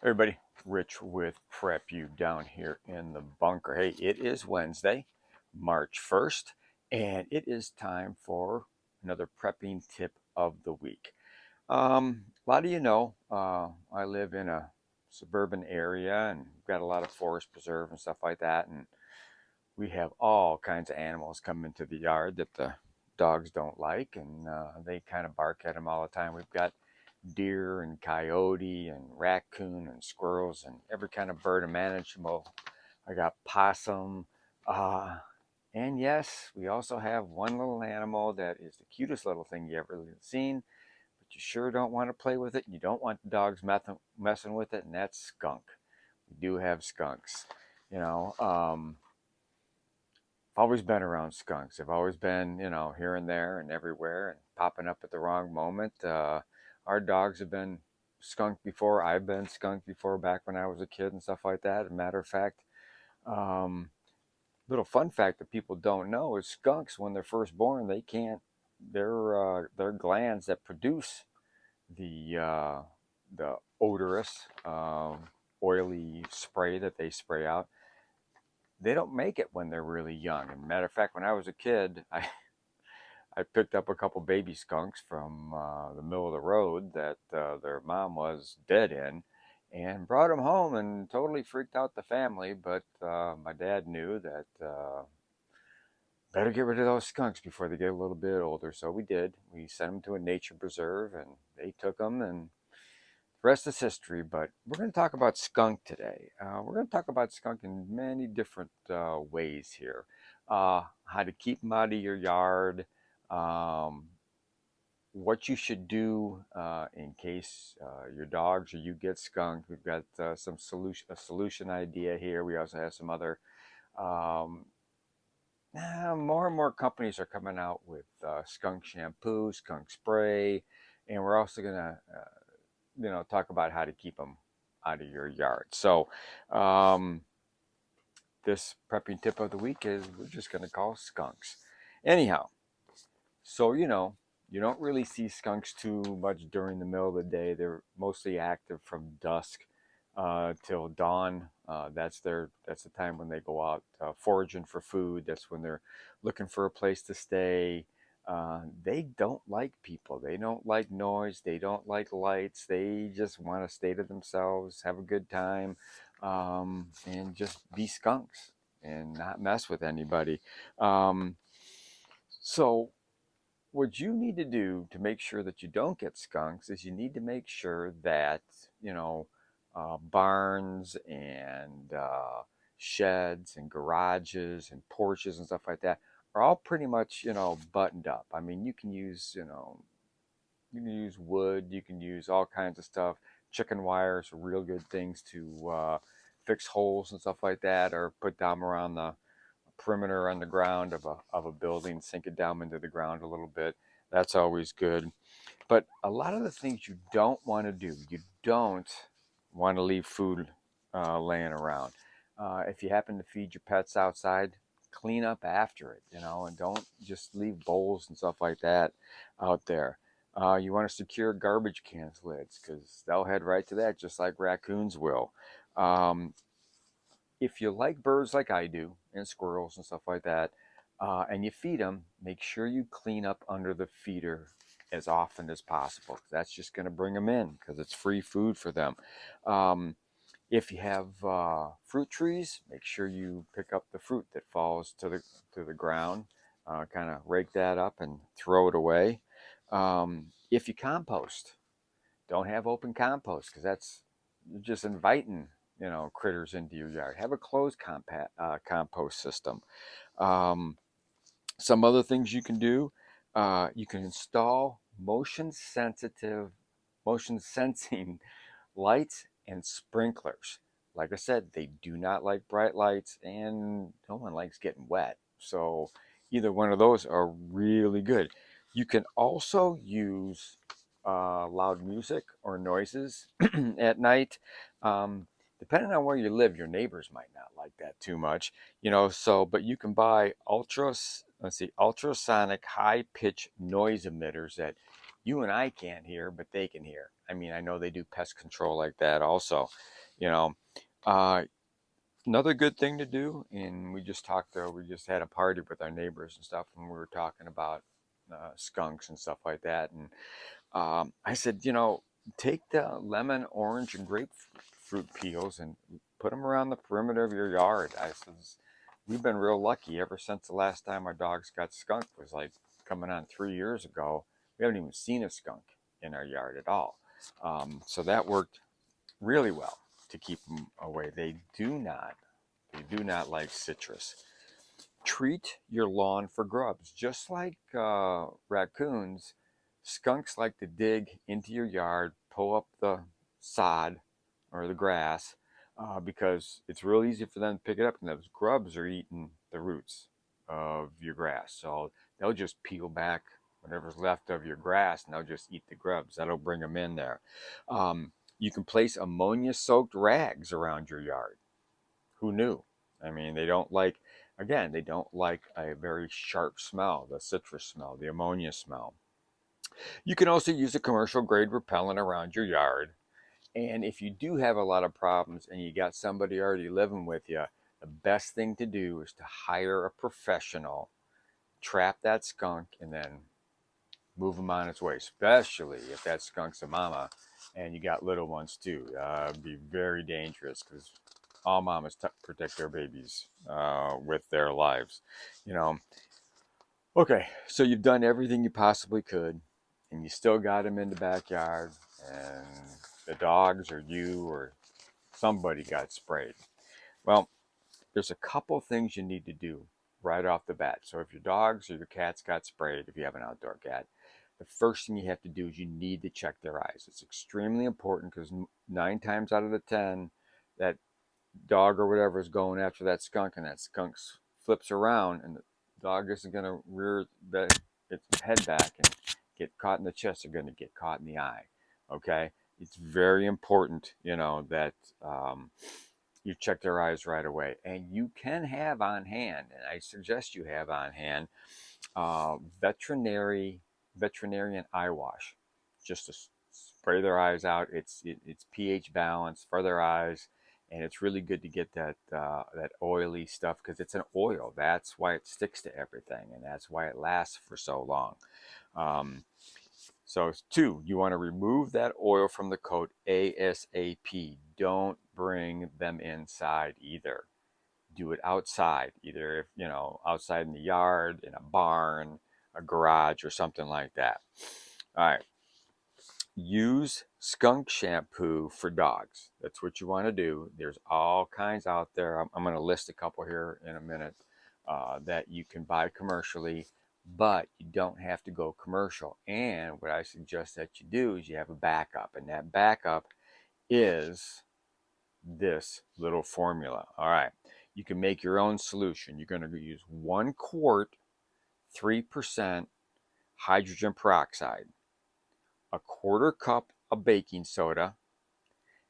Everybody, Rich with Prep You down here in the bunker. Hey, it is Wednesday, March 1st, and it is time for another prepping tip of the week. A lot of you know, I live in a suburban area and we've got a lot of forest preserve and stuff like that, and we have all kinds of animals come into the yard that the dogs don't like, and they kind of bark at them all the time. We've got deer and coyote and raccoon and squirrels and every kind of bird imaginable. I got possum. Uh, and yes, we also have one little animal that is the cutest little thing you ever seen, but you sure don't want to play with it. You don't want the dogs messing with it, and that's skunk. We do have skunks. You know, I've always been around skunks. I've always been, here and there and everywhere and popping up at the wrong moment. Our dogs have been skunked before. I've been skunked before back when I was a kid and stuff like that. As a matter of fact, um, little fun fact that people don't know is skunks, when they're first born, they can't, their glands that produce the odorous, oily spray that they spray out, they don't make it when they're really young. And matter of fact, when I was a kid, I picked up a couple baby skunks from the middle of the road that their mom was dead in, and brought them home and totally freaked out the family. But my dad knew that better get rid of those skunks before they get a little bit older. So we did. We sent them to a nature preserve, and they took them, and the rest is history. But we're going to talk about skunk today. We're going to talk about skunk in many different ways here. How to keep them out of your yard, um, what you should do in case your dogs or you get skunked. We've got a solution idea here. We also have some other. Um, More and more companies are coming out with skunk shampoo, skunk spray, and we're also gonna talk about how to keep them out of your yard. So um, this prepping tip of the week is we're just gonna call skunks. Anyhow, so you don't really see skunks too much during the middle of the day. They're mostly active from dusk till dawn. That's the time when they go out foraging for food. That's when they're looking for a place to stay. They don't like people. They don't like noise. They don't like lights. They just want to stay to themselves, have a good time, and just be skunks and not mess with anybody. Um, so what you need to do to make sure that you don't get skunks is you need to make sure that barns and sheds and garages and porches and stuff like that are all pretty much buttoned up. I mean, you can use wood, you can use all kinds of stuff. Chicken wires are real good things to fix holes and stuff like that, or put down around the perimeter on the ground of a building, sink it down into the ground a little bit. That's always good. But a lot of the things you don't want to do, you don't want to leave food laying around. If you happen to feed your pets outside, clean up after it, and don't just leave bowls and stuff like that out there. You want to secure garbage cans lids because they'll head right to that, just like raccoons will. Um, if you like birds like I do, and squirrels and stuff like that, and you feed them, make sure you clean up under the feeder as often as possible. That's just going to bring them in because it's free food for them. Um, if you have fruit trees, make sure you pick up the fruit that falls to the ground. Kind of rake that up and throw it away. If you compost, don't have open compost because that's you're just inviting critters into your yard. Have a closed compost system. Um, some other things you can do: you can install motion sensing lights and sprinklers. Like I said, they do not like bright lights, and no one likes getting wet. So either one of those are really good. You can also use loud music or noises at night. Um, Depending on where you live, your neighbors might not like that too much, So, but you can buy ultrasonic high pitch noise emitters that you and I can't hear, but they can hear. I mean, I know they do pest control like that also, you know. Uh, Another good thing to do, and we just had a party with our neighbors and stuff, and we were talking about skunks and stuff like that. And I said, take the lemon, orange, and grapefruit peels and put them around the perimeter of your yard. I said, we've been real lucky ever since the last time our dogs got skunked was like coming on 3 years ago. We haven't even seen a skunk in our yard at all. So that worked really well to keep them away. They do not like citrus. Treat your lawn for grubs. Just like raccoons, skunks like to dig into your yard, pull up the sod or the grass because it's real easy for them to pick it up, and those grubs are eating the roots of your grass. So they'll just peel back whatever's left of your grass and they'll just eat the grubs. That'll bring them in there. You can place ammonia soaked rags around your yard. Who knew? I mean, they don't like a very sharp smell, the citrus smell, the ammonia smell. You can also use a commercial grade repellent around your yard. And if you do have a lot of problems and you got somebody already living with you, the best thing to do is to hire a professional, trap that skunk, and then move him on its way, especially if that skunk's a mama and you got little ones too. It'd be very dangerous because all mamas protect their babies with their lives, you know. Okay, so you've done everything you possibly could, and you still got them in the backyard, and the dogs or you or somebody got sprayed. Well, there's a couple things you need to do right off the bat. So if your dogs or your cats got sprayed, if you have an outdoor cat, the first thing you have to do is you need to check their eyes. It's extremely important because 9 times out of the 10, that dog or whatever is going after that skunk, and that skunk flips around, and the dog isn't going to rear its head back and get caught in the chest. They're going to get caught in the eye. Okay, it's very important, that you check their eyes right away, and you can have on hand, and I suggest you have on hand, veterinarian eye wash, just to spray their eyes out. It's pH balance for their eyes, and it's really good to get that oily stuff because it's an oil. That's why it sticks to everything, and that's why it lasts for so long. So 2, you want to remove that oil from the coat ASAP. Don't bring them inside either. Do it outside, either outside in the yard, in a barn, a garage, or something like that. All right. Use skunk shampoo for dogs. That's what you want to do. There's all kinds out there. I'm going to list a couple here in a minute that you can buy commercially, but you don't have to go commercial. And what I suggest that you do is you have a backup, and that backup is this little formula. All right. You can make your own solution. You're going to use 1 quart, 3% hydrogen peroxide, a 1/4 cup of baking soda,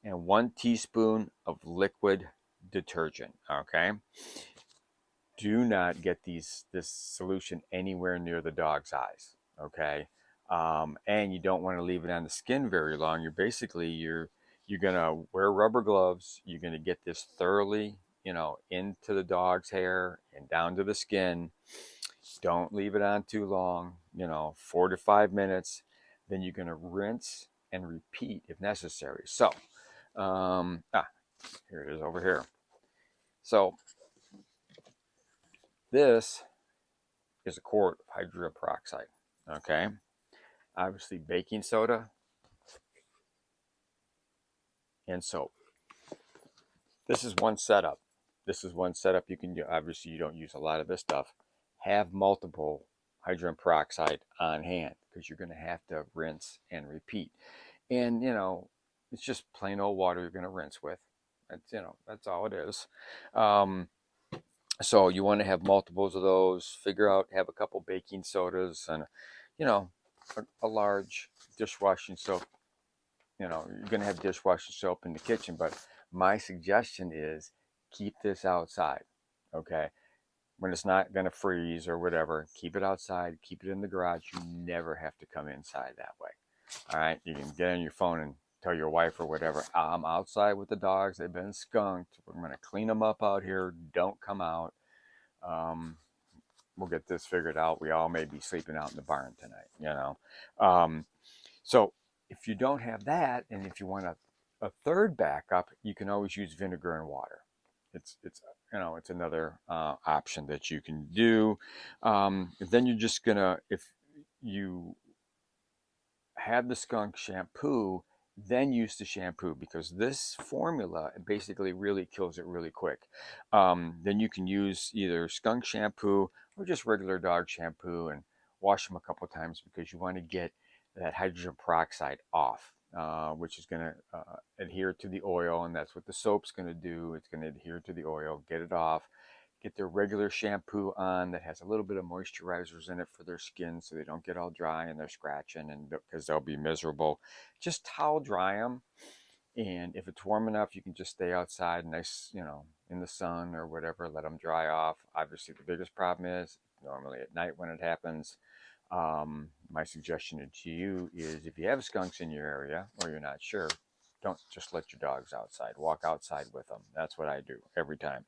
and 1 teaspoon of liquid detergent. Okay. Do not get this solution anywhere near the dog's eyes. Okay. And you don't want to leave it on the skin very long. You're gonna wear rubber gloves. You're gonna get this thoroughly, into the dog's hair and down to the skin. Don't leave it on too long. 4 to 5 minutes. Then you're gonna rinse and repeat if necessary. So, here it is over here. So this is a quart of hydrogen peroxide. Okay, obviously baking soda and soap. This is one setup. You can do. Obviously, you don't use a lot of this stuff. Have multiple hydrogen peroxide on hand because you're going to have to rinse and repeat. And it's just plain old water you're going to rinse with. That's all it is. So you want to have multiples of those. Have a couple baking sodas and, a large dishwashing soap. You're going to have dishwashing soap in the kitchen, but my suggestion is keep this outside. Okay. When it's not going to freeze or whatever, keep it outside, keep it in the garage. You never have to come inside that way. All right, you can get on your phone and tell your wife or whatever, I'm outside with the dogs. They've been skunked. We're going to clean them up out here. Don't come out. Um, we'll get this figured out. We all may be sleeping out in the barn tonight, you know. So if you don't have that, and if you want a third backup, you can always use vinegar and water. It's it's another option that you can do. Then you're just gonna, if you have the skunk shampoo, then use the shampoo, because this formula basically really kills it really quick. Then you can use either skunk shampoo or just regular dog shampoo and wash them a couple times, because you want to get that hydrogen peroxide off, which is going to adhere to the oil, and that's what the soap's going to do. It's going to adhere to the oil, get it off. Get their regular shampoo on that has a little bit of moisturizers in it for their skin, so they don't get all dry and they're scratching, and because they'll be miserable. Just towel dry them, and if it's warm enough, you can just stay outside, nice, in the sun or whatever. Let them dry off. Obviously, the biggest problem is normally at night when it happens. My suggestion to you is, if you have skunks in your area or you're not sure, don't just let your dogs outside. Walk outside with them. That's what I do every time.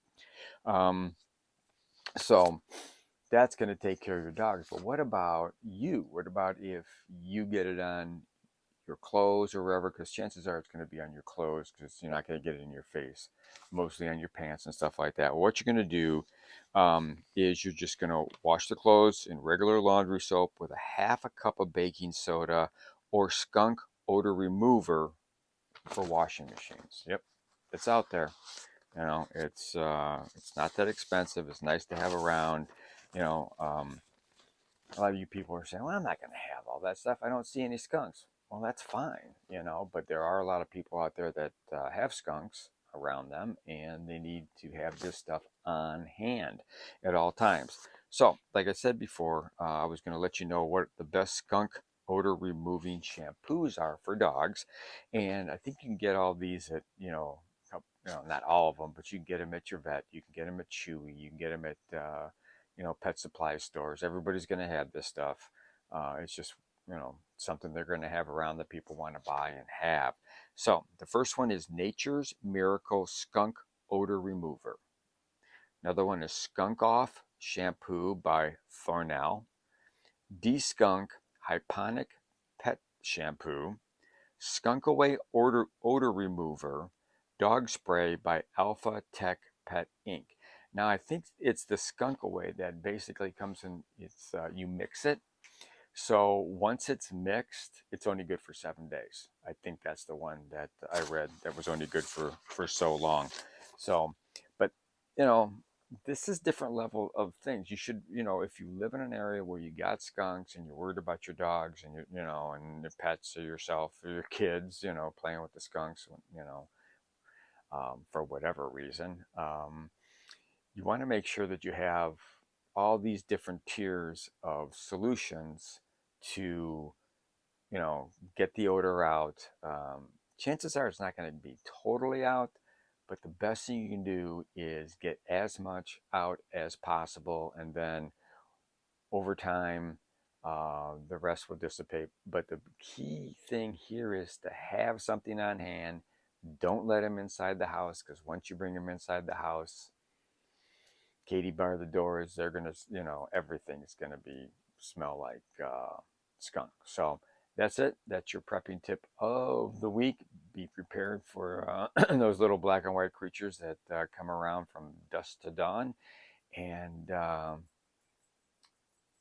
So that's going to take care of your dogs. But what about you? What about if you get it on your clothes or wherever? Because chances are it's going to be on your clothes, because you're not going to get it in your face, mostly on your pants and stuff like that. What you're going to do is you're just going to wash the clothes in regular laundry soap with a half a cup of baking soda or skunk odor remover for washing machines. Yep, it's out there. It's not that expensive. It's nice to have around. A lot of you people are saying, "Well, I'm not going to have all that stuff. I don't see any skunks." Well, that's fine, but there are a lot of people out there that have skunks around them, and they need to have this stuff on hand at all times. So, like I said before, I was going to let you know what the best skunk odor removing shampoos are for dogs, and I think you can get all these at not all of them, but you can get them at your vet. You can get them at Chewy. You can get them at pet supply stores. Everybody's going to have this stuff. It's just something they're going to have around that people want to buy and have. So the first one is Nature's Miracle Skunk Odor Remover. Another one is Skunk Off Shampoo by Thornell. De-Skunk Hyponic Pet Shampoo. Skunk Away Odor Remover Dog Spray by Alpha Tech Pet Inc. Now, I think it's the Skunk Away that basically comes in, you mix it. So once it's mixed, it's only good for 7 days. I think that's the one that I read that was only good for so long. So, but you know, this is different level of things. You should, if you live in an area where you got skunks and you're worried about your dogs and and your pets or yourself or your kids, playing with the skunks, for whatever reason, you want to make sure that you have all these different tiers of solutions to, get the odor out. Chances are it's not going to be totally out, but the best thing you can do is get as much out as possible, and then over time, the rest will dissipate. But the key thing here is to have something on hand. Don't let them inside the house, because once you bring them inside the house, Katie bar the doors, they're gonna, everything's gonna be smell like skunk. So that's it. That's your prepping tip of the week. Be prepared for those little black and white creatures that come around from dusk to dawn, and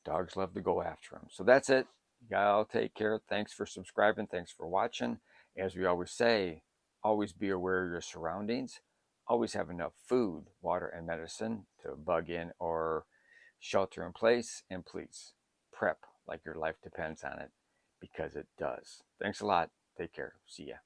dogs love to go after them. So that's it. Y'all take care. Thanks for subscribing. Thanks for watching. As we always say, always be aware of your surroundings. Always have enough food, water, and medicine to bug in or shelter in place. And please prep like your life depends on it, because it does. Thanks a lot. Take care. See ya.